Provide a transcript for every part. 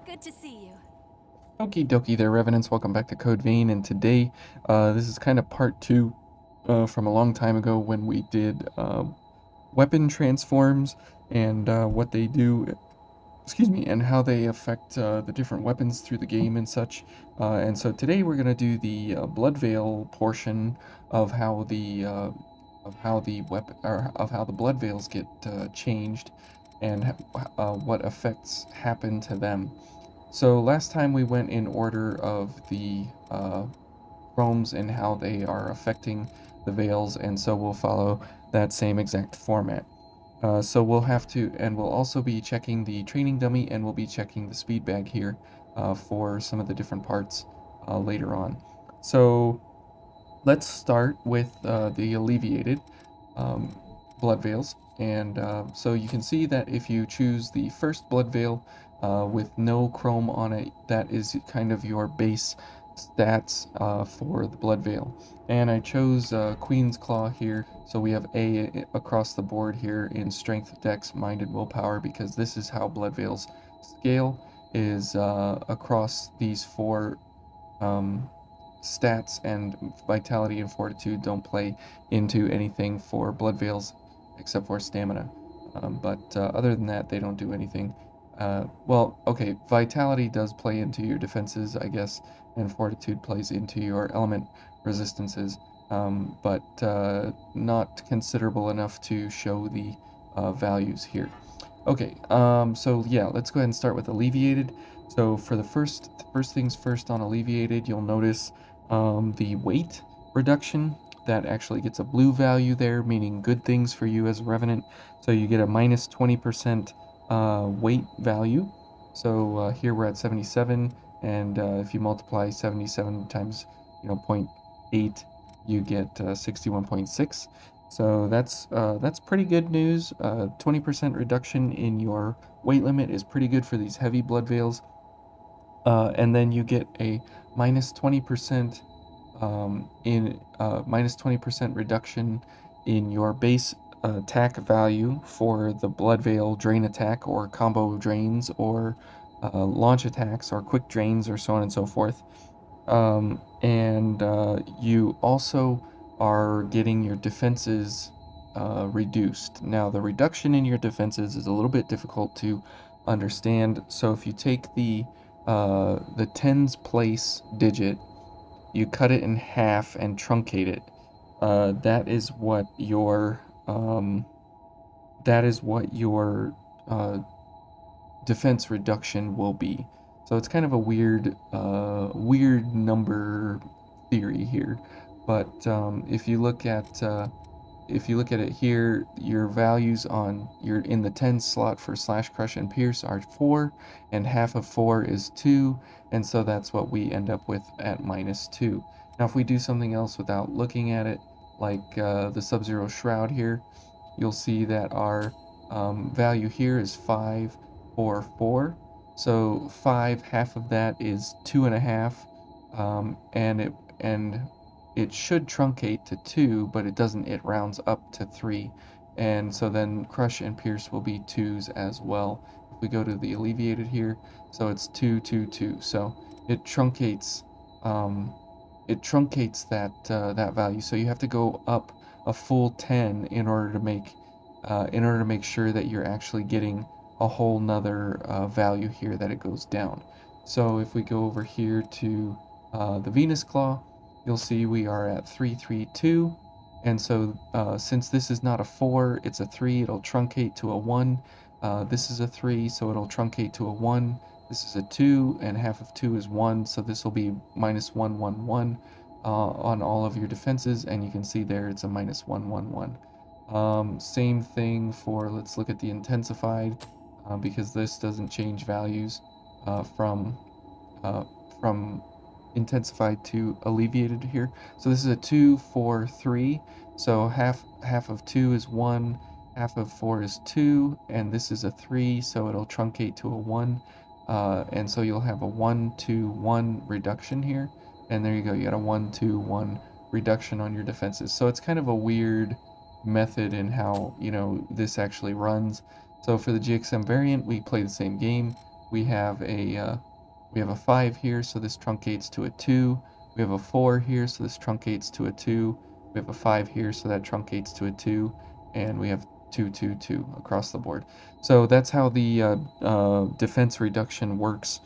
Good to see you. Okie dokie there, Revenants. Welcome back to Code Vein, and today, this is kind of part two from a long time ago when we did weapon transforms and what they do, excuse me, and how they affect the different weapons through the game and such. And so today we're gonna do the Blood Veil portion of how the weapon or of how the Blood Veils get changed and what effects happen to them. So last time we went in order of the chromes and how they are affecting the veils, and so we'll follow that same exact format. So we'll have to, and we'll also be checking the training dummy, and we'll be checking the speed bag here for some of the different parts later on. So let's start with the alleviated um, blood veils. And so you can see that if you choose the first blood veil with no chrome on it, that is kind of your base stats for the blood veil. And I chose Queen's Claw here, so we have A across the board here in Strength, Dex, Mind, and Willpower, because this is how blood veils scale, is across these four um, stats, and vitality and fortitude don't play into anything for blood veils except for stamina. But other than that, they don't do anything. Well, okay, vitality does play into your defenses, I guess, and fortitude plays into your element resistances, but not considerable enough to show the values here. Okay, so yeah, let's go ahead and start with alleviated. So for the first things first on alleviated, you'll notice the weight reduction. That actually gets a blue value there, meaning good things for you as a revenant. So you get a minus 20% weight value. So here we're at 77, and if you multiply 77 times, you know, zero point 0.8, you get 61.6. So that's pretty good news. 20% reduction in your weight limit is pretty good for these heavy blood veils. And then you get a minus 20% in minus 20% reduction in your base attack value for the blood veil drain attack or combo drains or launch attacks or quick drains or so on and so forth. And you also are getting your defenses reduced. Now, the reduction in your defenses is a little bit difficult to understand. So if you take the tens place digit, you cut it in half and truncate it. That is what your that is what your uh, defense reduction will be. So it's kind of a weird number theory here. But if you look at it here, your values on you're in the 10 slot for slash, crush, and pierce are 4, and half of 4 is 2, and so that's what we end up with at minus 2. Now, if we do something else without looking at it, like the Sub-Zero Shroud here, you'll see that our value here is 5, 4, 4. So 5, half of that is 2.5, and it should truncate to 2, but it doesn't. It rounds up to 3, and so then crush and pierce will be 2s as well. If we go to the alleviated here, so it's 2, 2, 2. So it truncates. Um, it truncates that value. So you have to go up a full 10 in order to make sure that you're actually getting a whole nother value here that it goes down. So if we go over here to the Venus Claw, you'll see we are at 332. And so since this is not a 4, it's a 3, it'll truncate to a 1. This is a 3, so it'll truncate to a 1. This is a 2, and half of 2 is 1, so this will be minus 1, 1, 1 on all of your defenses, and you can see there it's a minus 1, 1, 1. Same thing for, let's look at the intensified, because this doesn't change values uh, from uh, from intensified to alleviated here. So this is a 2, 4, 3. So half of 2 is 1, half of 4 is 2, and this is a 3, so it'll truncate to a 1. And so you'll have a 1, 2, 1 reduction here. And there you go, you got a 1, 2, 1 reduction on your defenses. So it's kind of a weird method in how, this actually runs. So for the GXM variant, we play the same game. we have a 5 here, so this truncates to a 2. We have a 4 here, so this truncates to a 2. We have a 5 here, so that truncates to a 2. And we have 2, 2, 2 across the board. So that's how the defense reduction works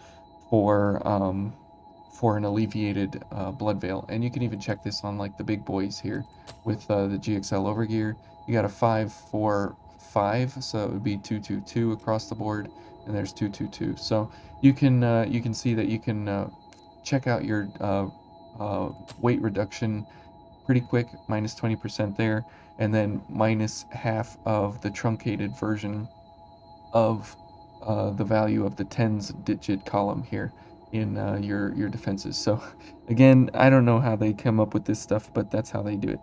for an alleviated blood veil. And you can even check this on like the big boys here with the GXL overgear. You got a 5, 4, 5, so it would be 2, 2, 2 across the board, and there's 2, 2, 2. So you can see that you can check out your weight reduction pretty quick, minus 20% there, and then minus half of the truncated version of the value of the tens digit column here in your defenses. So again, I don't know how they come up with this stuff, but that's how they do it.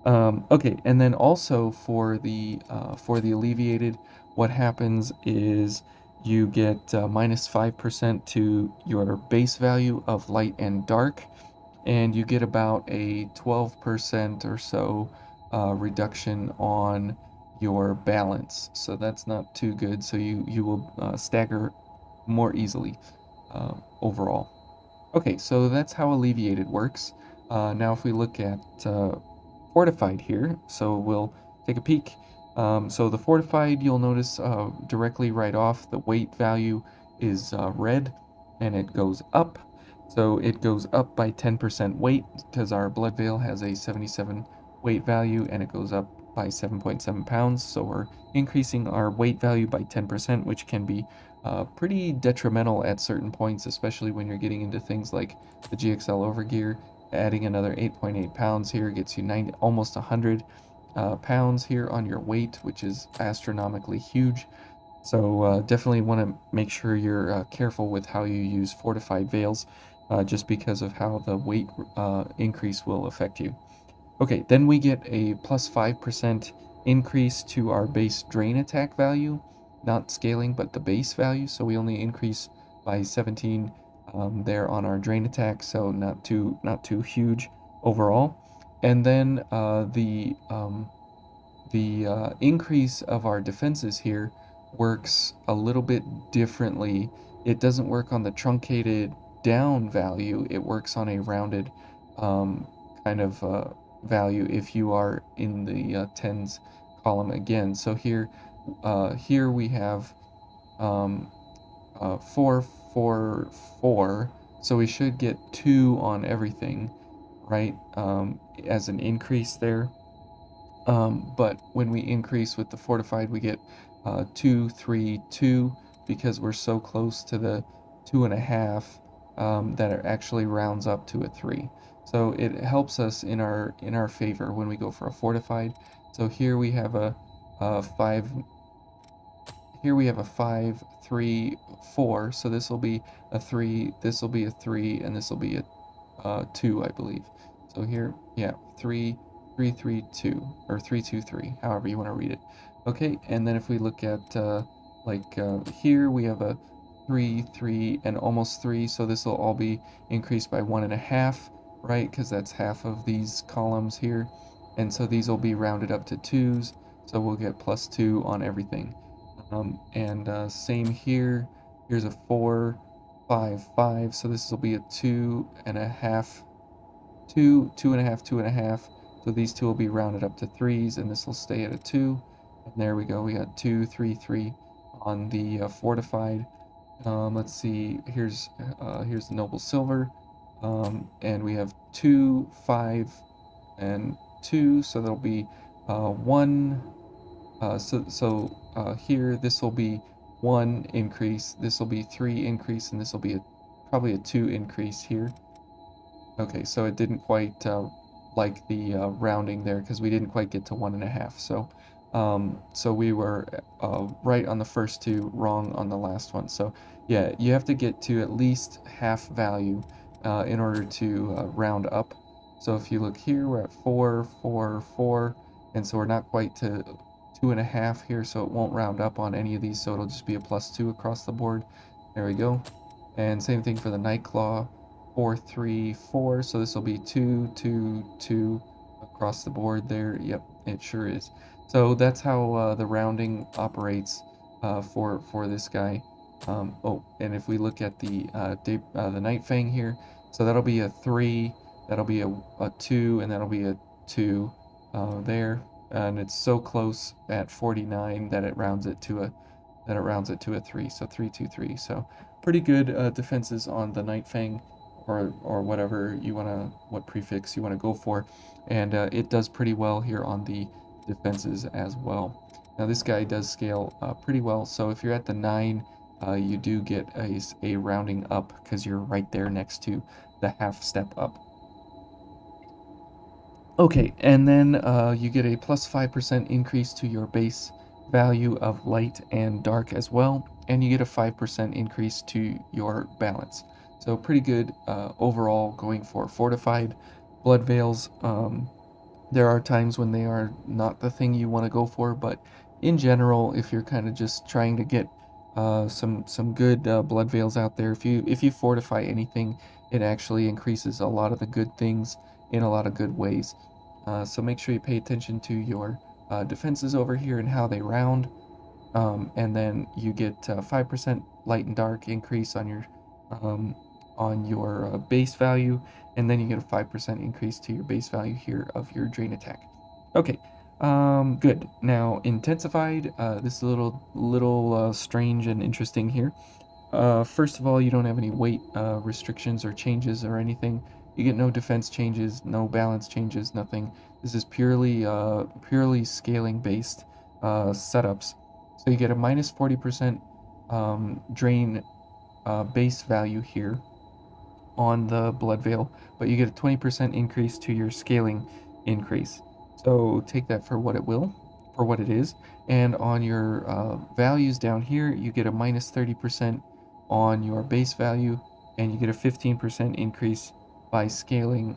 Okay, and then also for the alleviated, what happens is you get minus 5% to your base value of light and dark, and you get about a 12% or so reduction on your balance. So that's not too good. So you will stagger more easily overall. Okay, so that's how Alleviated works. Now if we look at Fortified here, so we'll take a peek. So the Fortified, you'll notice directly right off, the weight value is red, and it goes up. So it goes up by 10% weight, because our blood veil has a 77 weight value, and it goes up by 7.7 pounds. So we're increasing our weight value by 10%, which can be pretty detrimental at certain points, especially when you're getting into things like the GXL overgear. Adding another 8.8 pounds here gets you 90, almost 100 pounds here on your weight, which is astronomically huge. So definitely want to make sure you're careful with how you use fortified veils, just because of how the weight increase will affect you. Okay, then we get a plus 5% increase to our base drain attack value, not scaling, but the base value. So we only increase by 17 there on our drain attack, so not too huge overall. And then the increase of our defenses here works a little bit differently. It doesn't work on the truncated down value, it works on a rounded um, kind of value if you are in the tens column again. So here we have um, 4, 4, 4, so we should get 2 on everything, right, as an increase there. But when we increase with the fortified, we get 2, 3, 2, because we're so close to the 2.5 that it actually rounds up to a 3. So it helps us in our favor when we go for a fortified. So here we have a 5. Here we have a 5, 3, 4. So this will be a 3. This will be a 3, and this will be a 2, I believe. So here, yeah, 3, 3, 3, 2, or 3, 2, 3, however you want to read it. Okay, and then if we look at here, we have a 3, 3, and almost 3. So this will all be increased by 1.5, right? Because that's half of these columns here. And so these will be rounded up to 2s. So we'll get plus 2 on everything. And same here. Here's a 4, 5, 5. So this will be a 2.5, 2, 2.5, 2.5. So these two will be rounded up to 3s, and this will stay at a 2. And there we go. We got 2, 3, 3 on the fortified. Let's see. Here's the noble silver, and we have 2, 5, and 2. So there'll be 1. Here this will be 1 increase, this will be 3 increase, and this will be probably a 2 increase here. Okay, so it didn't quite like the rounding there, because we didn't quite get to 1.5. So we were right on the first two, wrong on the last one. So yeah, you have to get to at least half value in order to round up. So if you look here, we're at 4, 4, 4, and so we're not quite to 2.5 here, so it won't round up on any of these, so it'll just be a plus 2 across the board. There we go. And same thing for the Nightclaw, 4, 3, 4. So this will be 2, 2, 2 across the board there. Yep, it sure is. So that's how the rounding operates for this guy. Oh, and if we look at the Night Fang here, so that'll be a 3, that'll be a 2, and that'll be a 2 there. And it's so close at 49 that it rounds it to a 3. So 323. So pretty good defenses on the Night Fang, or whatever what prefix you wanna go for, and it does pretty well here on the defenses as well. Now this guy does scale pretty well. So if you're at the 9, you do get a rounding up because you're right there next to the half step up. Okay, and then you get a plus 5% increase to your base value of light and dark as well, and you get a 5% increase to your balance. So pretty good overall going for Fortified. Blood Veils, there are times when they are not the thing you want to go for, but in general, if you're kind of just trying to get some good blood veils out there, if you fortify anything, it actually increases a lot of the good things in a lot of good ways. So make sure you pay attention to your defenses over here and how they round. And then you get 5% light and dark increase um, on your base value, and then you get a 5% increase to your base value here of your drain attack. Okay, good. Now intensified. This is a little strange and interesting here. First of all, you don't have any weight restrictions or changes or anything. You get no defense changes, no balance changes, nothing. This is purely scaling based setups. So you get a minus 40% drain base value here on the blood veil, but you get a 20% increase to your scaling increase. So take that for what it is. And on your values down here, you get a minus 30% on your base value, and you get a 15% increase by scaling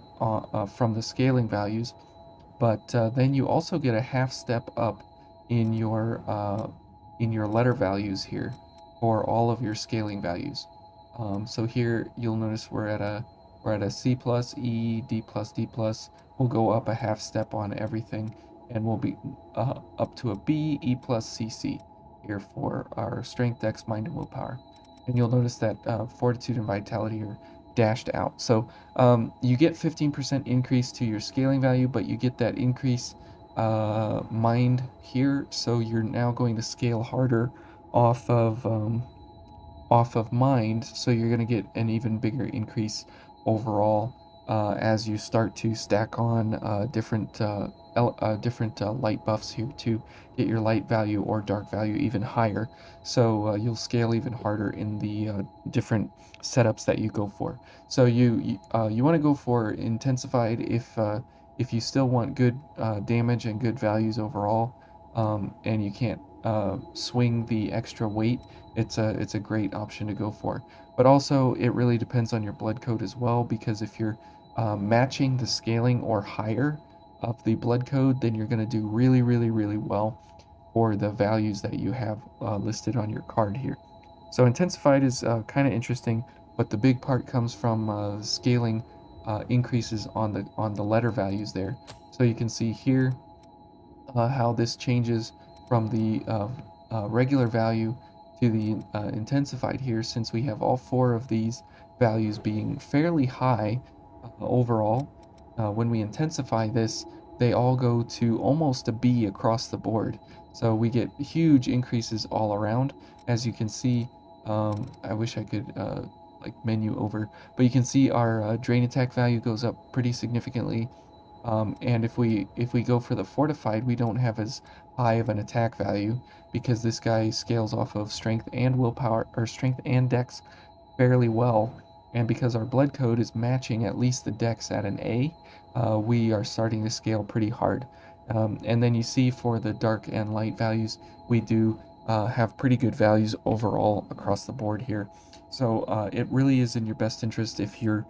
from the scaling values. But then you also get a half step up in your letter values here for all of your scaling values. So here you'll notice we're at a C plus, E, D plus, D plus. We'll go up a half step on everything, and we'll be up to a B, E plus, CC here for our strength, dex, mind, and willpower. And you'll notice that fortitude and vitality are dashed out. So you get 15% increase to your scaling value, but you get that increase mind here. So you're now going to scale harder off of mind, so you're going to get an even bigger increase overall as you start to stack on different light buffs here to get your light value or dark value even higher. So you'll scale even harder in the different setups that you go for. So you want to go for intensified if you still want good damage and good values overall, and you can't swing the extra weight. It's a great option to go for. But also, it really depends on your blood code as well, because if you're matching the scaling or higher of the blood code, then you're going to do really, really, really well for the values that you have listed on your card here. So intensified is kind of interesting, but the big part comes from scaling increases on the letter values there. So you can see here how this changes from the regular value to the intensified here, since we have all four of these values being fairly high overall. When we intensify this, they all go to almost a B across the board. So we get huge increases all around. As you can see, I wish I could like menu over, but you can see our drain attack value goes up pretty significantly. And if we go for the fortified, we don't have as high of an attack value because this guy scales off of strength and willpower, or strength and dex, fairly well. And because our blood code is matching at least the dex at an A, we are starting to scale pretty hard. And then you see for the dark and light values, we do have pretty good values overall across the board here. So it really is in your best interest if you're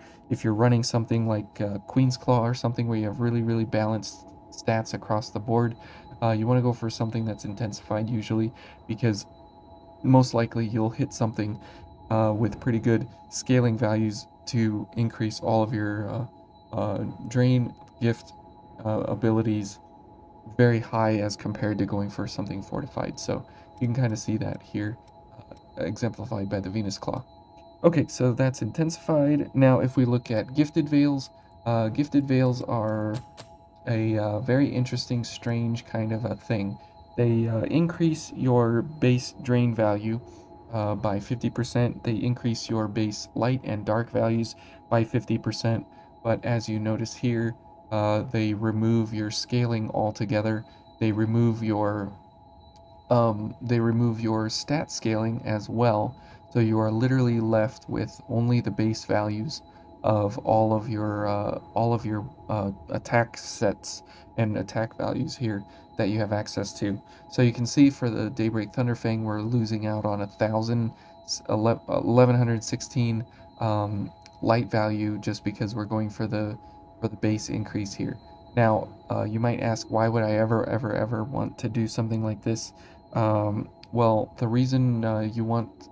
running something like Queen's Claw or something where you have really, really balanced stats across the board. You want to go for something that's intensified usually, because most likely you'll hit something with pretty good scaling values to increase all of your drain gift abilities very high as compared to going for something fortified. So you can kind of see that here exemplified by the Venus Claw. Okay, so that's Intensified. Now, if we look at Gifted Veils are a very interesting, strange kind of a thing. They increase your base drain value by 50%. They increase your base light and dark values by 50%. But as you notice here, they remove your scaling altogether. They remove your stat scaling as well, so you are literally left with only the base values of all of your attack sets and attack values here that you have access to. So you can see for the Daybreak Thunderfang, we're losing out on 1116 light value just because we're going for the base increase here. Now, you might ask, why would I ever want to do something like this? Well, the reason you want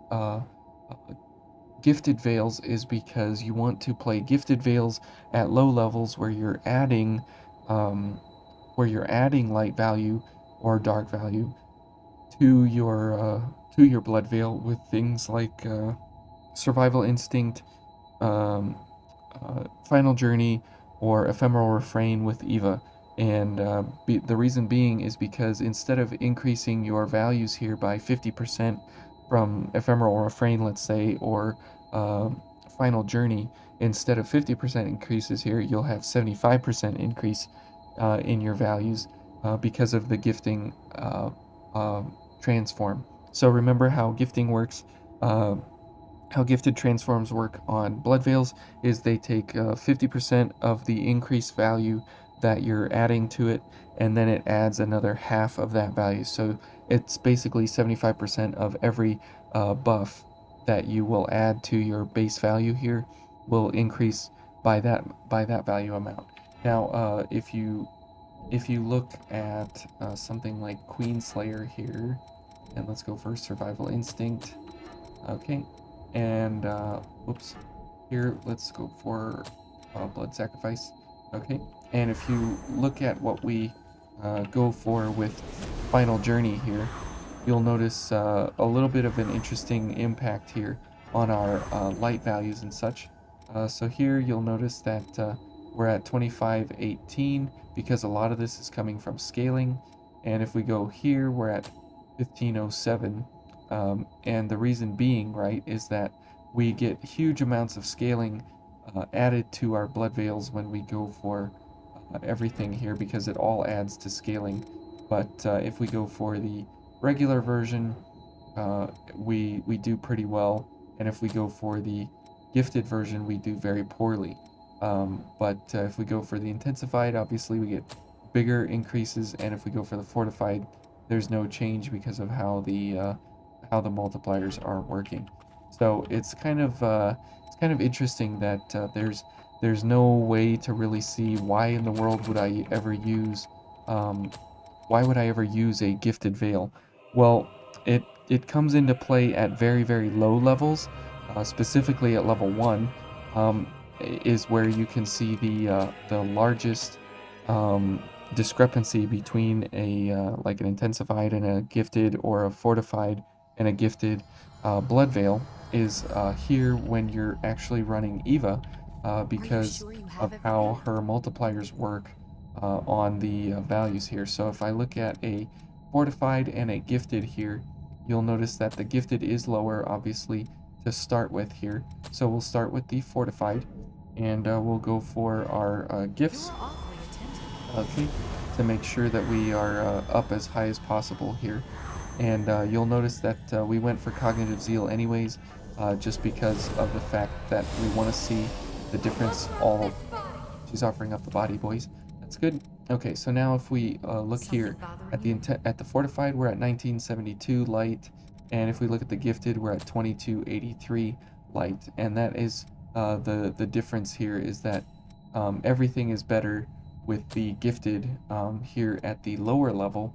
Gifted Veils is because you want to play Gifted Veils at low levels um, where you're adding light value or dark value to your Blood Veil with things like Survival Instinct, um, Final Journey, or Ephemeral Refrain with Eva. And the reason being is because instead of increasing your values here by 50% from Ephemeral Refrain, let's say, or Final Journey, instead of 50% increases here, you'll have 75% increase in your values because of the gifting transform. So remember how gifting works. How gifted transforms work on Blood Veils is they take 50% of the increased value that you're adding to it, and then it adds another half of that value. So it's basically 75% of every buff that you will add to your base value here will increase by that value amount. Now, if you look at something like Queen Slayer here, and let's go for Survival Instinct. Okay, and whoops, here let's go for Blood Sacrifice. Okay, and if you look at what we go for with Final Journey here, you'll notice a little bit of an interesting impact here on our light values and such. So here you'll notice that we're at 2518 because a lot of this is coming from scaling, and if we go here, we're at 1507. And the reason being, right, is that we get huge amounts of scaling added to our blood veils when we go for everything here because it all adds to scaling. But if we go for the regular version, we do pretty well, and if we go for the gifted version, we do very poorly. But if we go for the intensified, obviously we get bigger increases, and if we go for the fortified, there's no change because of how the multipliers are working. So it's kind of interesting that there's no way to really see why in the world would I ever use um, why would I ever use a gifted veil? Well, it comes into play at very low levels, specifically at level 1, is where you can see the largest um, discrepancy between a like an intensified and a gifted, or a fortified and a gifted blood veil is here when you're actually running Eva, because of how her multipliers work on the values here. So if I look at a fortified and a gifted here, you'll notice that the gifted is lower, obviously, to start with here. So we'll start with the fortified, and we'll go for our gifts, okay, to make sure that we are up as high as possible here. And you'll notice that we went for cognitive zeal anyways, just because of the fact that we want to see the difference all. She's offering up the body, boys. That's good. Okay, so now if we look here at the fortified, we're at 1972 light, and if we look at the gifted, we're at 2283 light, and that is the difference here is that everything is better with the gifted here at the lower level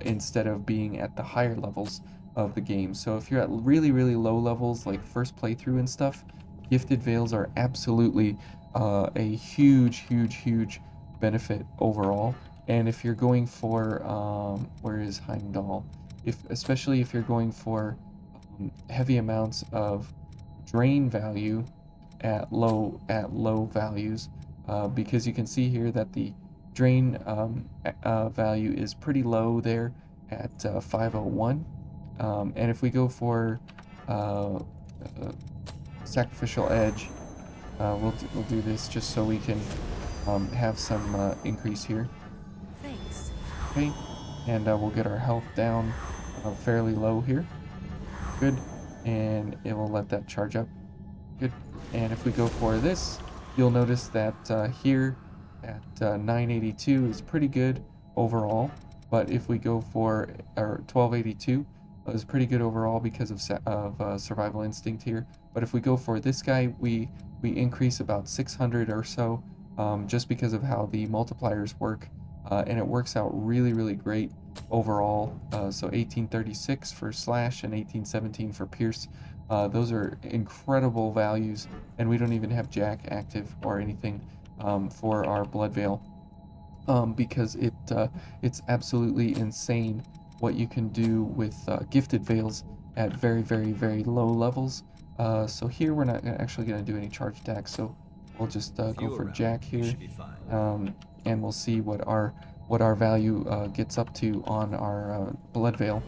instead of being at the higher levels of the game. So if you're at really low levels, like first playthrough and stuff, gifted veils are absolutely a huge benefit overall. And if you're going for where is Heimdall? If especially if you're going for heavy amounts of drain value at low values, because you can see here that the drain value is pretty low there at 501. And if we go for uh, sacrificial edge, we'll do this just so we can have some increase here. Thanks. Okay, and we'll get our health down fairly low here. Good, and it will let that charge up. Good. And if we go for this, you'll notice that here at 982 is pretty good overall. But if we go for 1282, is pretty good overall because of survival instinct here. But if we go for this guy, we increase about 600 or so, just because of how the multipliers work, and it works out really great overall. So 1836 for slash and 1817 for pierce. Those are incredible values, and we don't even have Jack active or anything for our Blood Veil, because it's absolutely insane what you can do with gifted veils at very low levels. So here we're not actually going to do any charge attacks, so we'll just go for Jack here, and we'll see what our value gets up to on our Blood Veil.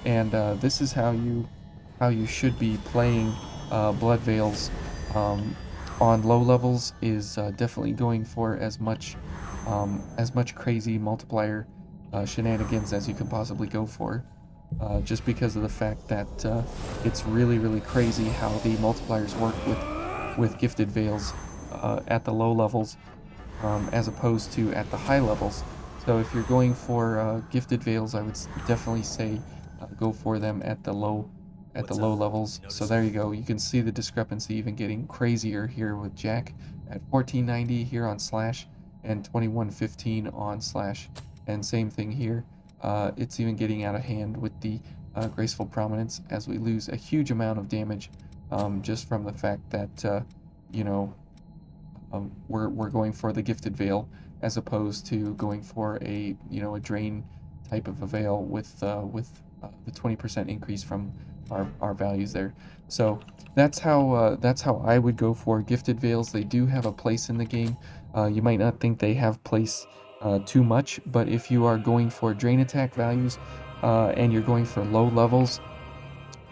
And this is how you should be playing Blood Veils on low levels, is definitely going for as much crazy multiplier shenanigans as you can possibly go for, just because of the fact that it's really crazy how the multipliers work with gifted veils at the low levels, as opposed to at the high levels. So if you're going for gifted veils, I would definitely say go for them at the low levels. So there you go. You can see the discrepancy even getting crazier here with Jack at 1490 here on slash and 2115 on slash, and same thing here. It's even getting out of hand with the graceful prominence, as we lose a huge amount of damage, just from the fact that you know we're going for the gifted veil as opposed to going for a drain type of a veil with the 20% increase from our values there. So that's how I would go for gifted veils. They do have a place in the game. You might not think they have place too much, but if you are going for drain attack values, and you're going for low levels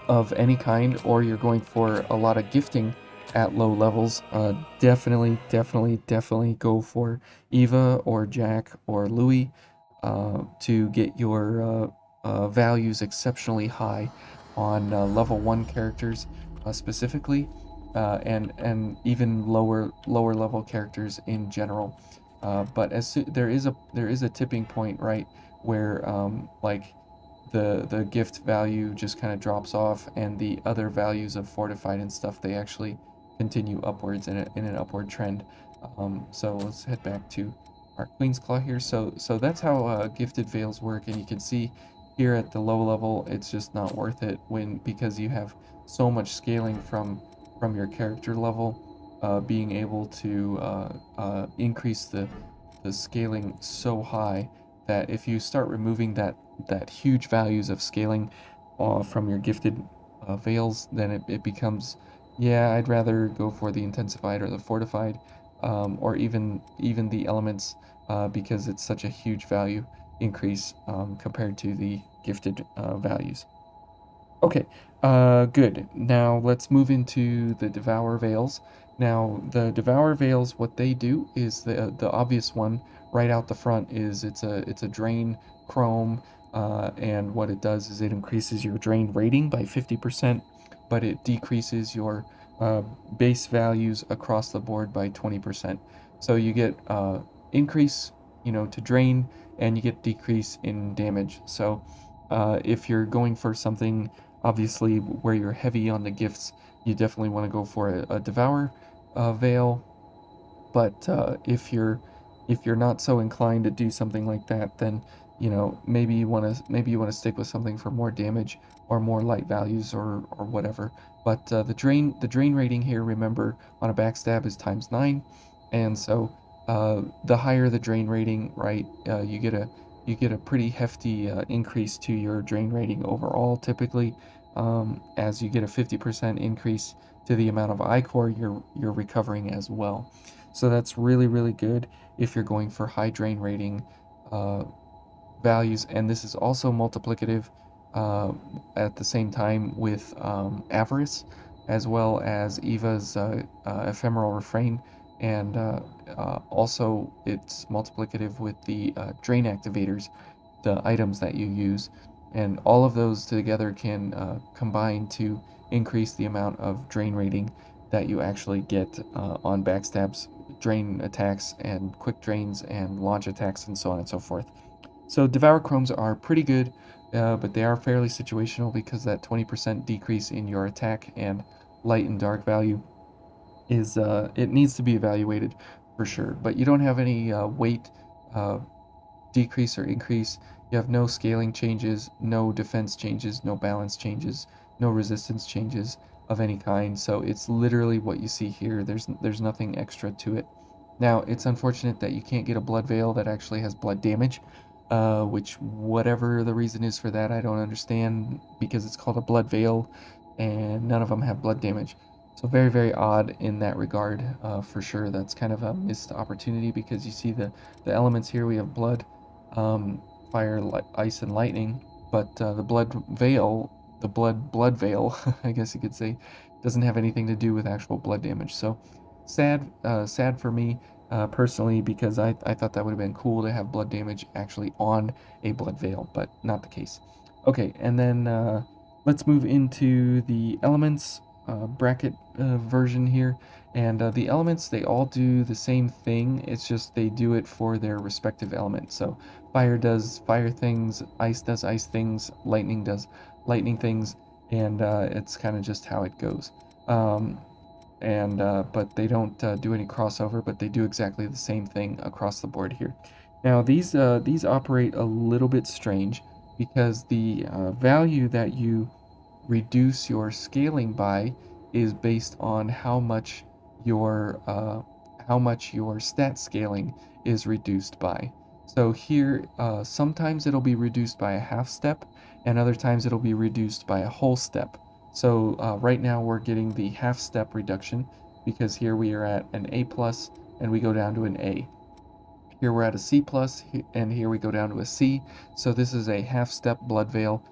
of any kind, or you're going for a lot of gifting at low levels, definitely go for Eva or Jack or Louis to get your values exceptionally high on level 1 characters, specifically, and even lower level characters in general. But there is a tipping point, right, where like the gift value just kind of drops off, and the other values of fortified and stuff, they actually continue upwards in an upward trend. So let's head back to our Queen's Claw here. So that's how gifted veils work, and you can see here at the low level, it's just not worth it because you have so much scaling from your character level, being able to increase the scaling so high that if you start removing that huge values of scaling from your gifted veils, then it becomes, yeah, I'd rather go for the intensified or the fortified, or even the elements, because it's such a huge value increase compared to the gifted values. Okay, good. Now let's move into the Devour Veils. Now, the Devour Veils, what they do is the obvious one right out the front is it's a drain chrome, and what it does is it increases your drain rating by 50%, but it decreases your uh, base values across the board by 20%. So you get increase, to drain, and you get decrease in damage. So if you're going for something, obviously, where you're heavy on the gifts, you definitely want to go for a Devour Veil. But if you're not so inclined to do something like that, then maybe you want to stick with something for more damage or more light values, or whatever. But the drain rating here, remember, on a backstab is times 9, and so the higher the drain rating, right, you get a pretty hefty increase to your drain rating overall, typically. as you get a 50% increase to the amount of ichor you're recovering as well. So that's really, really good if you're going for high drain rating uh, values, and this is also multiplicative uh, at the same time with Avarice, as well as Eva's Ephemeral Refrain, and also it's multiplicative with the Drain Activators, the items that you use, and all of those together can combine to increase the amount of drain rating that you actually get on backstabs, drain attacks, and quick drains, and launch attacks, and so on and so forth. So Devour Chromes are pretty good, but they are fairly situational because that 20% decrease in your attack and light and dark value is it needs to be evaluated for sure. But you don't have any weight uh, decrease or increase. You have no scaling changes, no defense changes, no balance changes, no resistance changes of any kind. So it's literally what you see here. There's nothing extra to it. Now, it's unfortunate that you can't get a blood veil that actually has blood damage, which whatever the reason is for that, I don't understand because it's called a blood veil and none of them have blood damage. So very, very odd in that regard, for sure. That's kind of a missed opportunity because you see the elements here. We have blood, um, fire, ice, and lightning, but the blood veil, I guess you could say, doesn't have anything to do with actual blood damage. So sad for me personally because I thought that would have been cool to have blood damage actually on a blood veil, but not the case. Okay, and then let's move into the elements bracket version here. And the elements, they all do the same thing. It's just they do it for their respective element. So fire does fire things, ice does ice things, lightning does lightning things, and it's kind of just how it goes. Um, and but they don't do any crossover, but they do exactly the same thing across the board here. Now these operate a little bit strange because the value that you reduce your scaling by is based on how much your stat scaling is reduced by. So here, sometimes it'll be reduced by a half step, and other times it'll be reduced by a whole step. So right now we're getting the half step reduction because here we are at an A plus and we go down to an A. Here we're at a C plus, and here we go down to a C. So this is a half step blood veil.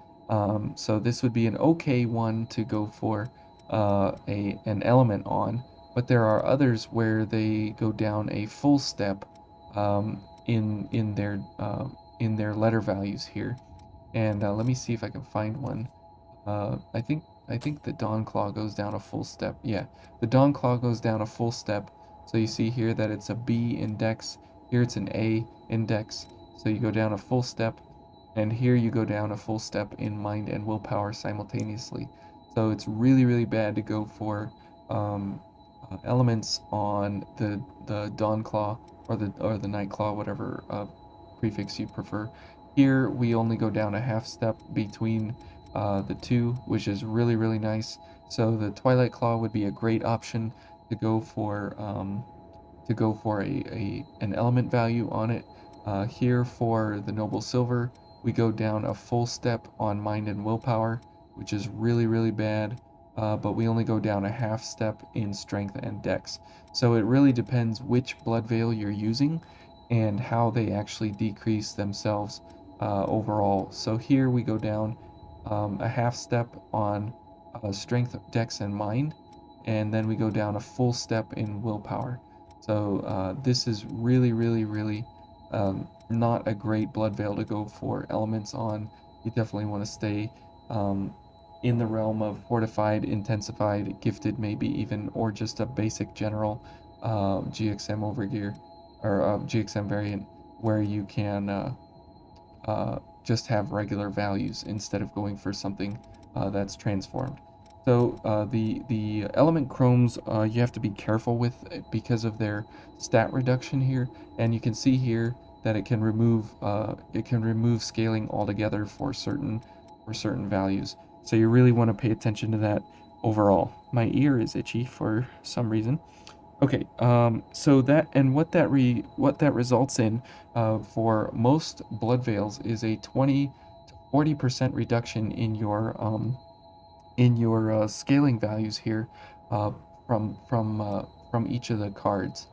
So this would be an okay one to go for an element on, but there are others where they go down a full step in their letter values here. And let me see if I can find one. I think the Dawn Claw goes down a full step. Yeah, the Dawn Claw goes down a full step. So you see here that it's a B index. Here it's an A index. So you go down a full step, and here you go down a full step in mind and willpower simultaneously. So it's really, really bad to go for um, elements on the Dawn Claw or the Night Claw, whatever prefix you prefer. Here we only go down a half step between the two, which is really, really nice. So the Twilight Claw would be a great option to go for an element value on it. Here for the Noble Silver, we go down a full step on Mind and Willpower, which is really, really bad. But we only go down a half step in Strength and Dex. So it really depends which Blood Veil you're using and how they actually decrease themselves overall. So here we go down a half step on Strength, Dex, and Mind, and then we go down a full step in Willpower. So this is really, really, really not a great blood veil to go for elements on. You definitely want to stay in the realm of Fortified, Intensified, Gifted, maybe even, or just a basic general GXM overgear or GXM variant where you can just have regular values instead of going for something that's transformed. So the element chromes you have to be careful with because of their stat reduction here, and you can see here that it can remove scaling altogether for certain values. So you really want to pay attention to that overall. My ear is itchy for some reason. Okay, so that and what that results in for most blood veils is a 20 to 40% reduction in your in your scaling values here uh, from each of the cards,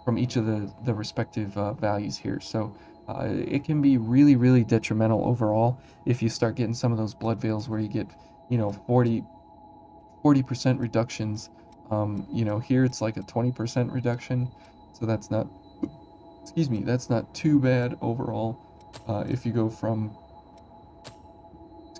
from each of the respective values here. So it can be really, really detrimental overall if you start getting some of those blood veils where you get, 40% reductions. Here it's like a 20% reduction, so that's not, excuse me, that's not too bad overall. If you go from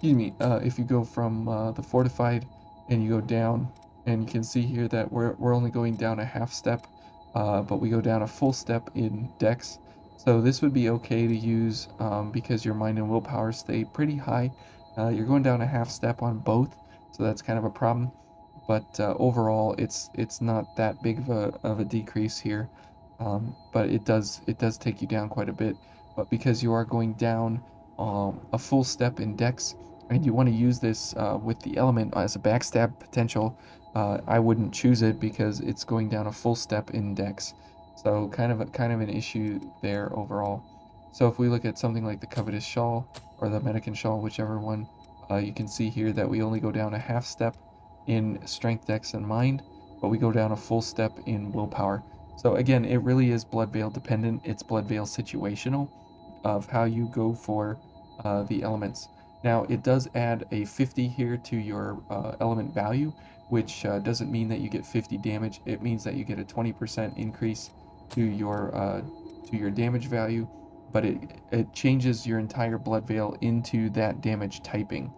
if you go from the fortified and you go down, and you can see here that we're only going down a half step, but we go down a full step in dex. So this would be okay to use because your mind and willpower stay pretty high. You're going down a half step on both, so that's kind of a problem. But overall, it's not that big of a decrease here, but it does take you down quite a bit. But because you are going down a full step in dex, and you want to use this with the element as a backstab potential, I wouldn't choose it because it's going down a full step in dex. So kind of an issue there overall. So if we look at something like the Covetous Shawl or the Medican Shawl, whichever one, you can see here that we only go down a half step in strength, dex, and mind, but we go down a full step in willpower. So again, it really is blood veil dependent. It's blood veil situational of how you go for the elements. Now, it does add a 50 here to your element value, which doesn't mean that you get 50 damage. It means that you get a 20% increase to your damage value, but it changes your entire blood veil into that damage typing.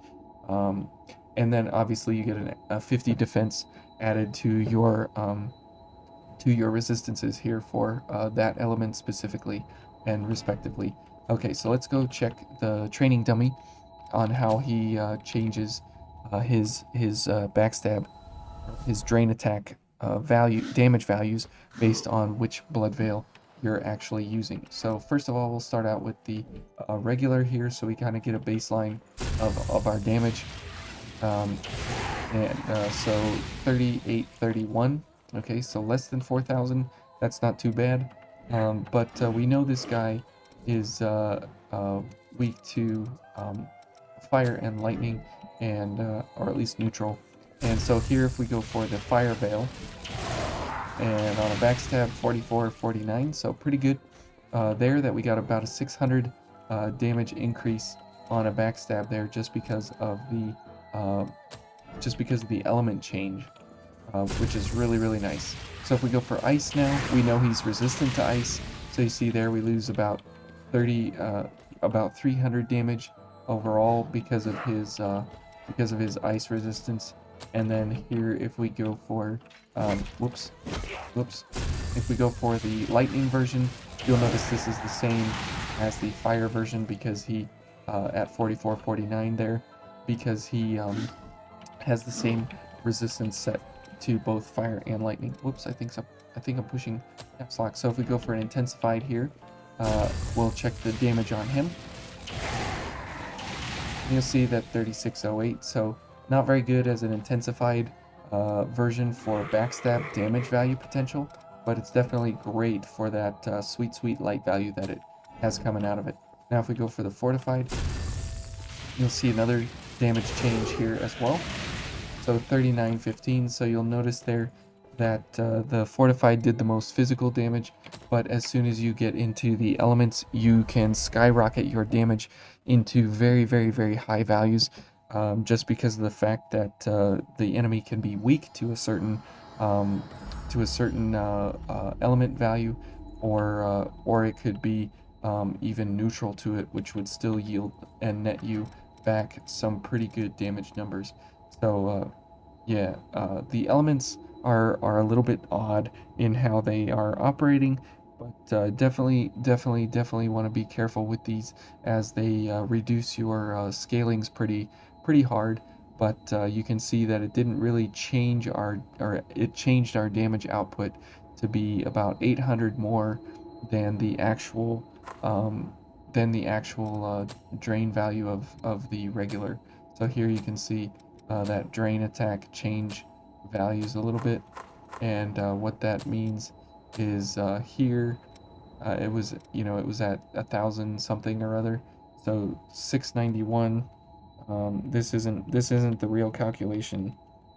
Um, and then obviously you get a 50 defense added to your resistances here for that element specifically and respectively. Okay, so let's go check the training dummy on how he changes his backstab, his drain attack damage values based on which blood veil you're actually using. So first of all, we'll start out with the regular here, so we kind of get a baseline of our damage. Um, so 3831. Okay, so less than 4,000. That's not too bad. But we know this guy is weak to fire and lightning, and or at least neutral. And so here, if we go for the fire veil, and on a backstab 44, 49, so pretty good there. That we got about a 600 damage increase on a backstab there, uh, just because of the element change, which is really, really nice. So if we go for ice now, we know he's resistant to ice. So you see there we lose about 30, about 300 damage overall because of his ice resistance. And then here, if we go for, whoops, if we go for the lightning version, you'll notice this is the same as the fire version because he, at 44, 49 there, because he has the same resistance set to both fire and lightning. Whoops, I think I'm pushing caps lock. So if we go for an intensified here, we'll check the damage on him. And you'll see that 3608, so not very good as an intensified version for backstab damage value potential, but it's definitely great for that sweet, sweet light value that it has coming out of it. Now if we go for the fortified, you'll see another damage change here as well. So 3915, so you'll notice there that the fortified did the most physical damage, but as soon as you get into the elements, you can skyrocket your damage into very, very, very high values, just because of the fact that the enemy can be weak um, to a certain element value, or it could be even neutral to it, which would still yield and net you back some pretty good damage numbers. So yeah, the elements are a little bit odd in how they are operating, but definitely want to be careful with these as they reduce your scalings pretty hard. But you can see that it didn't really change or it changed our damage output to be about 800 more than the actual um, drain value of the regular. So here you can see that drain attack change values a little bit, and what that means is here it was at 1,000 something or other, so 691 This isn't the real calculation,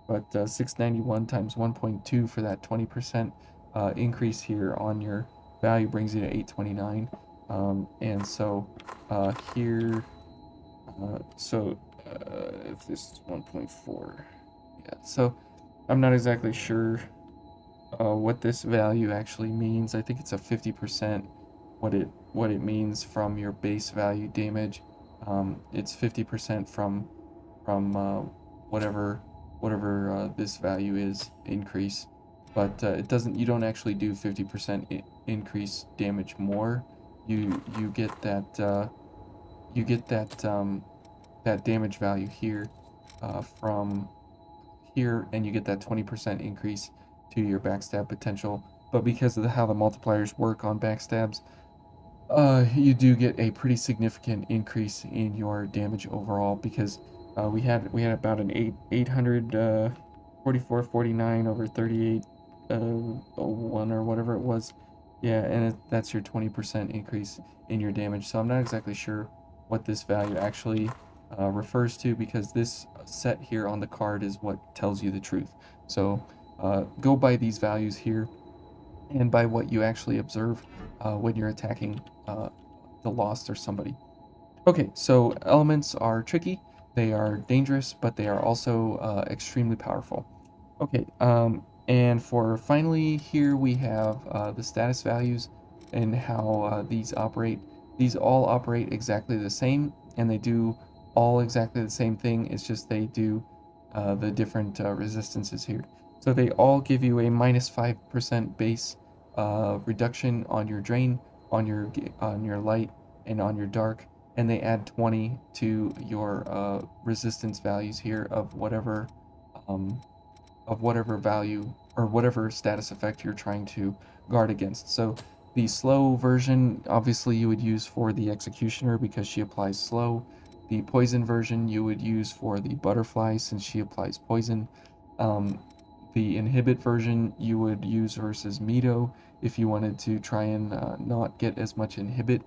but 691 times 1.2 for that 20% increase here on your value brings you to 829. And so here, if this is 1.4, yeah. So I'm not exactly sure what this value actually means. I think it's a 50% what it means from your base value damage. It's 50% from whatever this value is increase, but it doesn't. You don't actually do 50% increase damage more. You get that damage value here from here, and you get that 20% increase to your backstab potential. But because of how the multipliers work on backstabs, you do get a pretty significant increase in your damage overall because we had about an 800 44 49 over 38 01 or whatever it was. Yeah, and that's your 20% increase in your damage. So I'm not exactly sure what this value actually refers to, because this set here on the card is what tells you the truth. So go by these values here and by what you actually observe when you're attacking the Lost or somebody. Okay, so elements are tricky, they are dangerous, but they are also extremely powerful. Okay, and for finally here we have the status values and how these operate. These all operate exactly the same, and they do all exactly the same thing. It's just they do the different resistances here. So they all give you a -5% base reduction on your drain, on your light, and on your dark, and they add 20 to your resistance values here um, of whatever value or whatever status effect you're trying to guard against. So the slow version, obviously you would use for the executioner because she applies slow. The poison version you would use for the butterfly since she applies poison. Um, the inhibit version you would use versus Mito if you wanted to try and not get as much inhibit,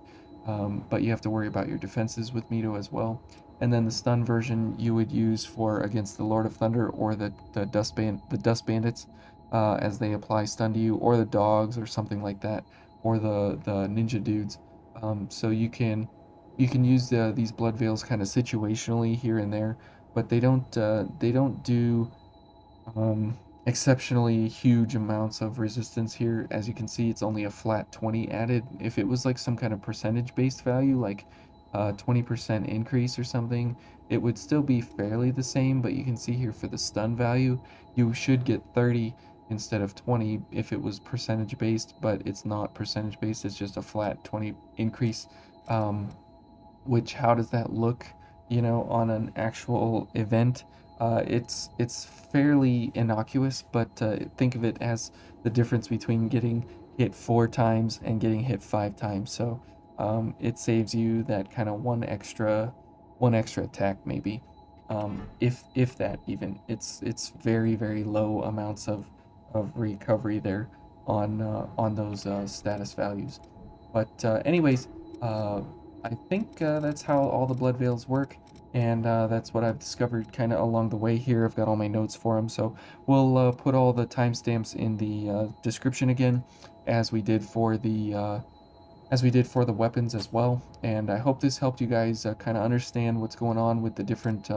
but you have to worry about your defenses with Mito as well. And then the stun version you would use for against the Lord of Thunder or the Dust Bandits, as they apply stun to you, or the dogs or something like that, or the ninja dudes. So you can use these blood veils kind of situationally here and there, but they don't do um, exceptionally huge amounts of resistance here. As you can see, it's only a flat 20 added. If it was like some kind of percentage based value, like 20% increase or something, it would still be fairly the same. But you can see here for the stun value, you should get 30 instead of 20 if it was percentage based, but it's not percentage based, it's just a flat 20 increase. Um, which, how does that look, on an actual event? It's fairly innocuous, but think of it as the difference between getting hit 4 times and getting hit 5 times. So it saves you that kind of one extra attack maybe, if that even. It's very very low amounts of recovery there on those status values. But anyways, uh, I think that's how all the blood veils work, and that's what I've discovered kind of along the way here. I've got all my notes for them, so we'll put all the timestamps in the description again, as we did for the weapons as well. And I hope this helped you guys kind of understand what's going on with the different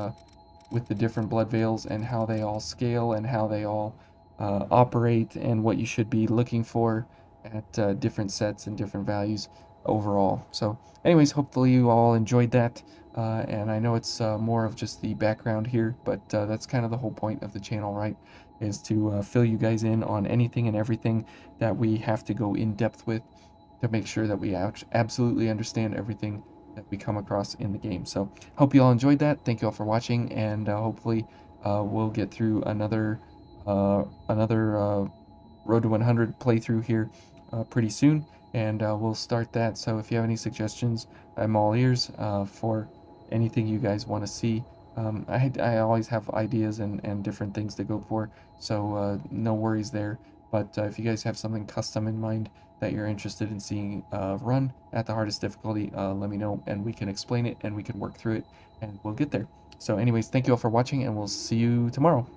blood veils and how they all scale and how they all operate and what you should be looking for at different sets and different values overall. So, anyways, hopefully you all enjoyed that. And I know it's more of just the background here, but that's kind of the whole point of the channel, right? Is to fill you guys in on anything and everything that we have to go in depth with to make sure that we absolutely understand everything that we come across in the game. So, hope you all enjoyed that. Thank you all for watching, and hopefully, we'll get through another Road to 100 playthrough here pretty soon, and we'll start that. So, if you have any suggestions, I'm all ears for anything you guys want to see. I always have ideas and different things to go for, so no worries there. But if you guys have something custom in mind that you're interested in seeing run at the hardest difficulty, let me know and we can explain it and we can work through it and we'll get there. So anyways, thank you all for watching, and we'll see you tomorrow.